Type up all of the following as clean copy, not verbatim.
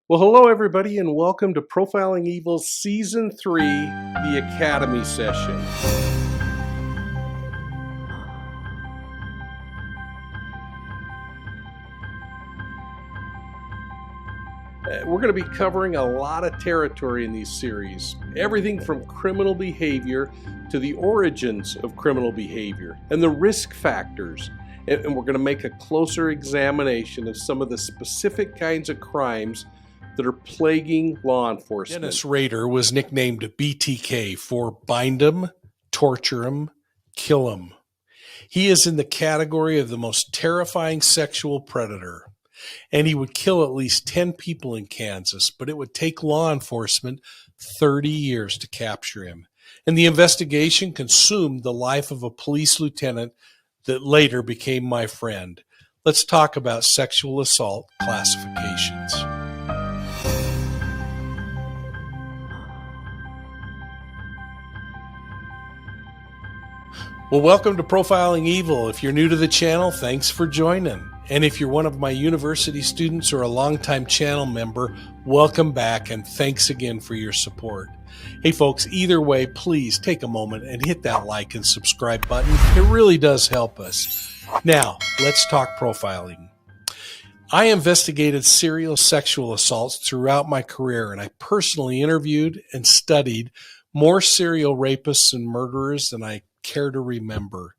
Well, hello, everybody, and welcome to Profiling Evil Season 3, the Academy Session. We're going to be covering a lot of territory in these series. Everything from criminal behavior to the origins of criminal behavior and the risk factors. And we're going to make a closer examination of some of the specific kinds of crimes that are plaguing law enforcement. Dennis Rader was nicknamed BTK for bind 'em, torture 'em, kill 'em. He is in the category of the most terrifying sexual predator, and he would kill at least 10 people in Kansas, but it would take law enforcement 30 years to capture him. And the investigation consumed the life of a police lieutenant that later became my friend. Let's talk about sexual assault classifications. Well, welcome to Profiling Evil. If you're new to the channel, thanks for joining. And if you're one of my university students or a longtime channel member, welcome back and thanks again for your support. Hey folks, either way, please take a moment and hit that like and subscribe button. It really does help us. Now, let's talk profiling. I investigated serial sexual assaults throughout my career, and I personally interviewed and studied more serial rapists and murderers than I care to remember.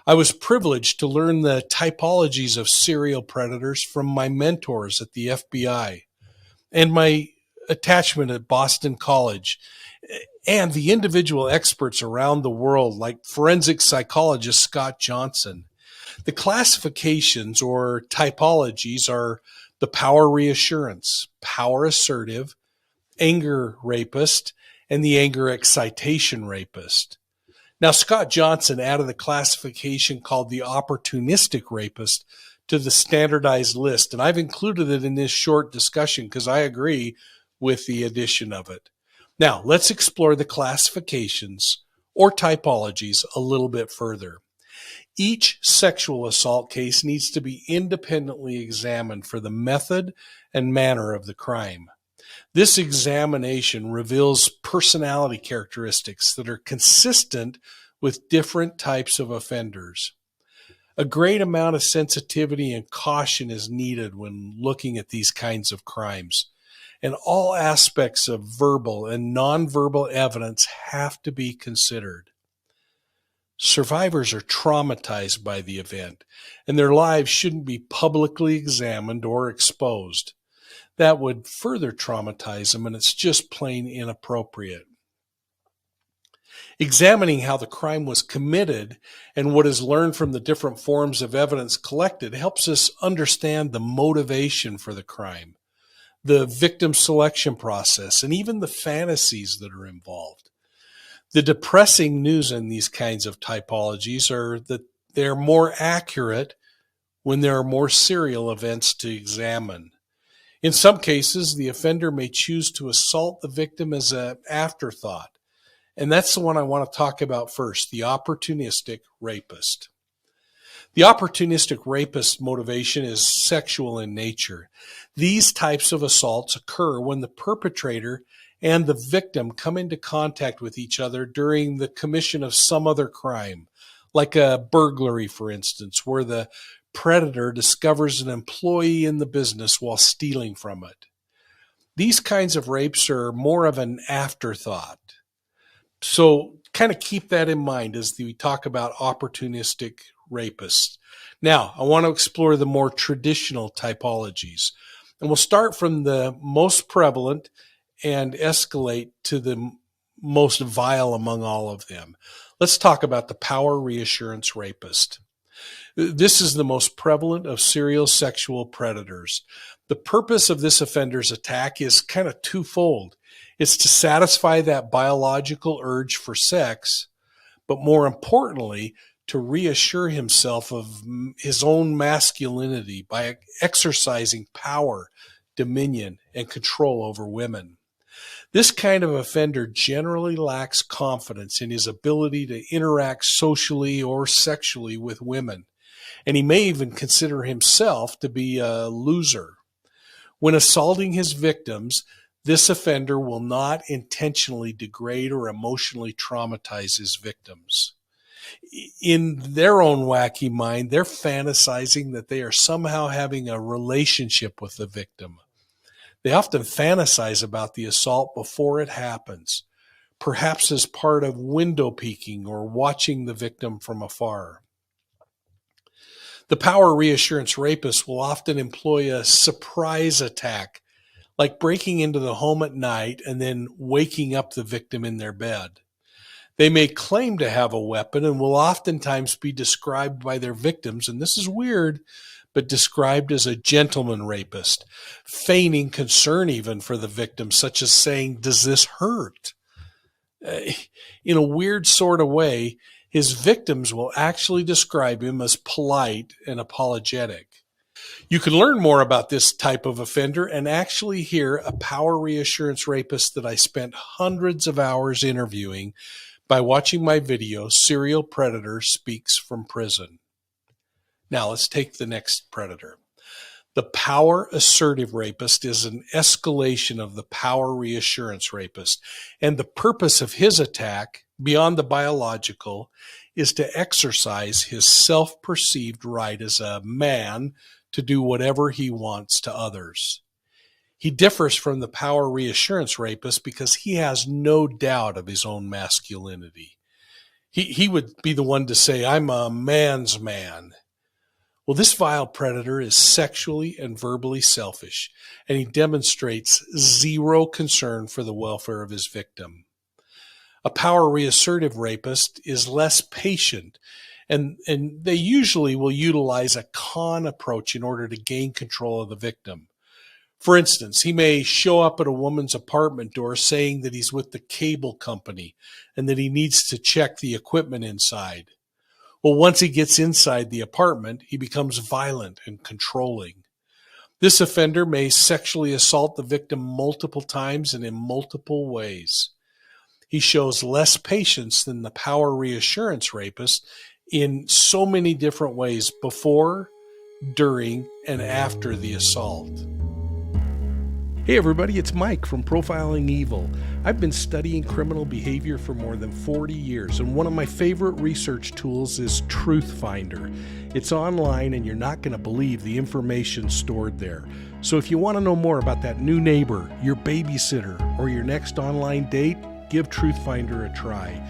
I was privileged to learn the typologies of serial predators from my mentors at the FBI and my attachment at Boston College and the individual experts around the world like forensic psychologist Scott Johnson. The classifications or typologies are the power reassurance, power assertive, anger rapist, and the anger excitation rapist. Now, Scott Johnson added a classification called the Opportunistic Rapist to the standardized list, and I've included it in this short discussion because I agree with the addition of it. Now, let's explore the classifications or typologies a little bit further. Each sexual assault case needs to be independently examined for the method and manner of the crime. This examination reveals personality characteristics that are consistent with different types of offenders. A great amount of sensitivity and caution is needed when looking at these kinds of crimes, and all aspects of verbal and nonverbal evidence have to be considered. Survivors are traumatized by the event, and their lives shouldn't be publicly examined or exposed. That would further traumatize them, and it's just plain inappropriate. Examining how the crime was committed and what is learned from the different forms of evidence collected helps us understand the motivation for the crime, the victim selection process, and even the fantasies that are involved. The depressing news in these kinds of typologies are that they're more accurate when there are more serial events to examine. In some cases, the offender may choose to assault the victim as an afterthought. And that's the one I want to talk about first, the opportunistic rapist. The opportunistic rapist motivation is sexual in nature. These types of assaults occur when the perpetrator and the victim come into contact with each other during the commission of some other crime, like a burglary, for instance, where the predator discovers an employee in the business while stealing from it. These kinds of rapes are more of an afterthought. So kind of keep that in mind as we talk about opportunistic rapists. Now, I want to explore the more traditional typologies. And we'll start from the most prevalent and escalate to the most vile among all of them. Let's talk about the power reassurance rapist. This is the most prevalent of serial sexual predators. The purpose of this offender's attack is kind of twofold. It's to satisfy that biological urge for sex, but more importantly, to reassure himself of his own masculinity by exercising power, dominion, and control over women. This kind of offender generally lacks confidence in his ability to interact socially or sexually with women, and he may even consider himself to be a loser. When assaulting his victims, this offender will not intentionally degrade or emotionally traumatize his victims. In their own wacky mind, they're fantasizing that they are somehow having a relationship with the victim. They often fantasize about the assault before it happens, perhaps as part of window peeking or watching the victim from afar. The power reassurance rapist will often employ a surprise attack, like breaking into the home at night and then waking up the victim in their bed. They may claim to have a weapon and will oftentimes be described by their victims, and this is weird, but described as a gentleman rapist, feigning concern even for the victim, such as saying, "Does this hurt?" In a weird sort of way, his victims will actually describe him as polite and apologetic. You can learn more about this type of offender and actually hear a power reassurance rapist that I spent hundreds of hours interviewing by watching my video, Serial Predator Speaks from Prison. Now let's take the next predator. The power assertive rapist is an escalation of the power reassurance rapist, and the purpose of his attack, beyond the biological, is to exercise his self-perceived right as a man to do whatever he wants to others. He differs from the power reassurance rapist because he has no doubt of his own masculinity. He would be the one to say, "I'm a man's man." Well, this vile predator is sexually and verbally selfish, and he demonstrates zero concern for the welfare of his victim. A power reassertive rapist is less patient, and they usually will utilize a con approach in order to gain control of the victim. For instance, he may show up at a woman's apartment door saying that he's with the cable company and that he needs to check the equipment inside. Well, once he gets inside the apartment, he becomes violent and controlling. This offender may sexually assault the victim multiple times and in multiple ways. He shows less patience than the power reassurance rapist in so many different ways before, during, and after the assault. Hey everybody, it's Mike from Profiling Evil. I've been studying criminal behavior for more than 40 years, and one of my favorite research tools is Truth Finder. It's online, and you're not going to believe the information stored there. So if you want to know more about that new neighbor, your babysitter, or your next online date, give Truth Finder a try.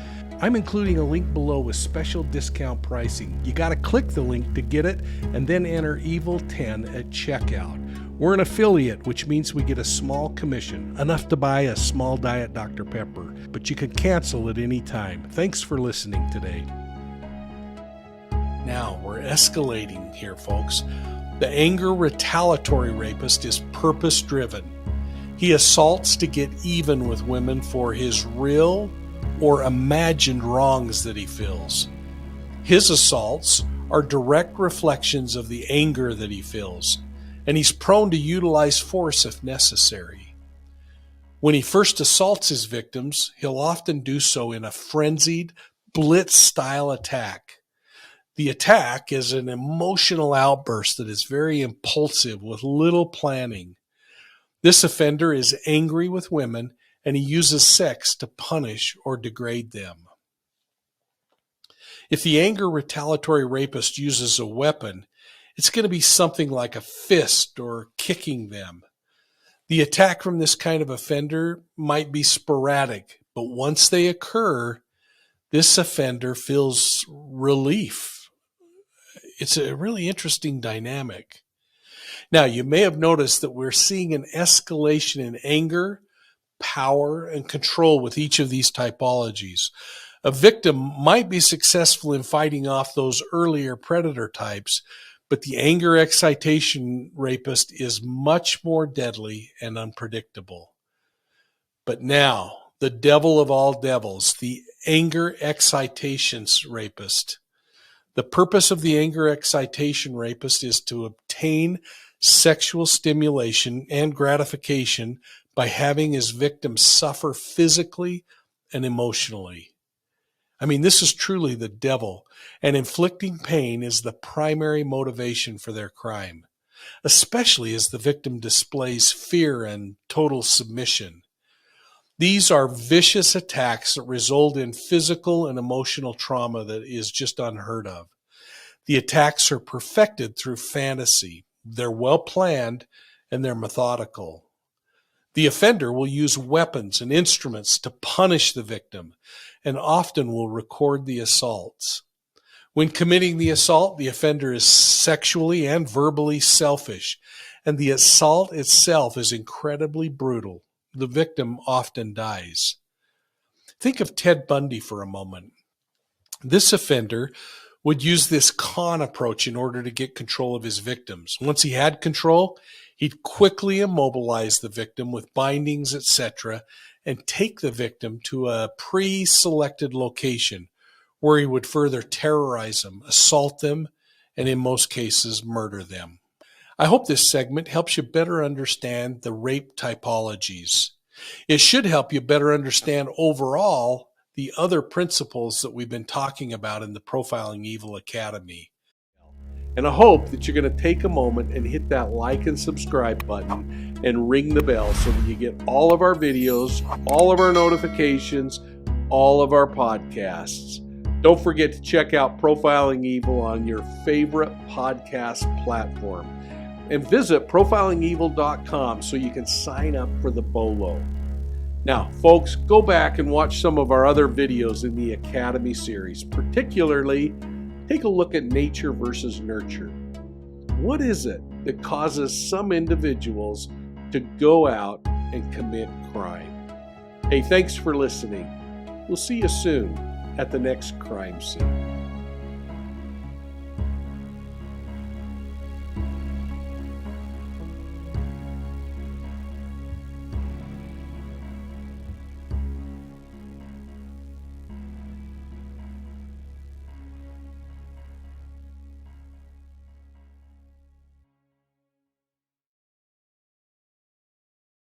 I'm including a link below with special discount pricing. You got to click the link to get it, and then enter EVIL10 at checkout. We're an affiliate, which means we get a small commission, enough to buy a small Diet Dr. Pepper, but you can cancel at any time. Thanks for listening today. Now, we're escalating here, folks. The anger retaliatory rapist is purpose-driven. He assaults to get even with women for his real or imagined wrongs that he feels. His assaults are direct reflections of the anger that he feels, and he's prone to utilize force if necessary. When he first assaults his victims, he'll often do so in a frenzied, blitz-style attack. The attack is an emotional outburst that is very impulsive with little planning. This offender is angry with women, and he uses sex to punish or degrade them. If the anger retaliatory rapist uses a weapon, it's going to be something like a fist or kicking them. The attack from this kind of offender might be sporadic, but once they occur, this offender feels relief. It's a really interesting dynamic. Now, you may have noticed that we're seeing an escalation in anger, power, and control with each of these typologies. A victim might be successful in fighting off those earlier predator types, but the anger excitation rapist is much more deadly and unpredictable. But now, the devil of all devils, the anger excitation rapist. The purpose of the anger excitation rapist is to obtain sexual stimulation and gratification by having his victim suffer physically and emotionally. I mean, this is truly the devil, and inflicting pain is the primary motivation for their crime. especially as the victim displays fear and total submission. These are vicious attacks that result in physical and emotional trauma that is just unheard of. The attacks are perfected through fantasy. They're well planned and they're methodical. The offender will use weapons and instruments to punish the victim and often will record the assaults. When committing the assault, the offender is sexually and verbally selfish, and the assault itself is incredibly brutal. The victim often dies. Think of Ted Bundy for a moment. This offender would use this con approach in order to get control of his victims. Once he had control, he'd quickly immobilize the victim with bindings, etc., and take the victim to a pre-selected location where he would further terrorize them, assault them, and in most cases, murder them. I hope this segment helps you better understand the rape typologies. It should help you better understand overall the other principles that we've been talking about in the Profiling Evil Academy. And I hope that you're going to take a moment and hit that like and subscribe button and ring the bell so that you get all of our videos, all of our notifications, all of our podcasts. Don't forget to check out Profiling Evil on your favorite podcast platform. And visit profilingevil.com so you can sign up for the B.O.L.O. Now, folks, go back and watch some of our other videos in the Academy series. Particularly, take a look at nature versus nurture. What is it that causes some individuals to go out and commit crime? Hey, thanks for listening. We'll see you soon at the next crime scene.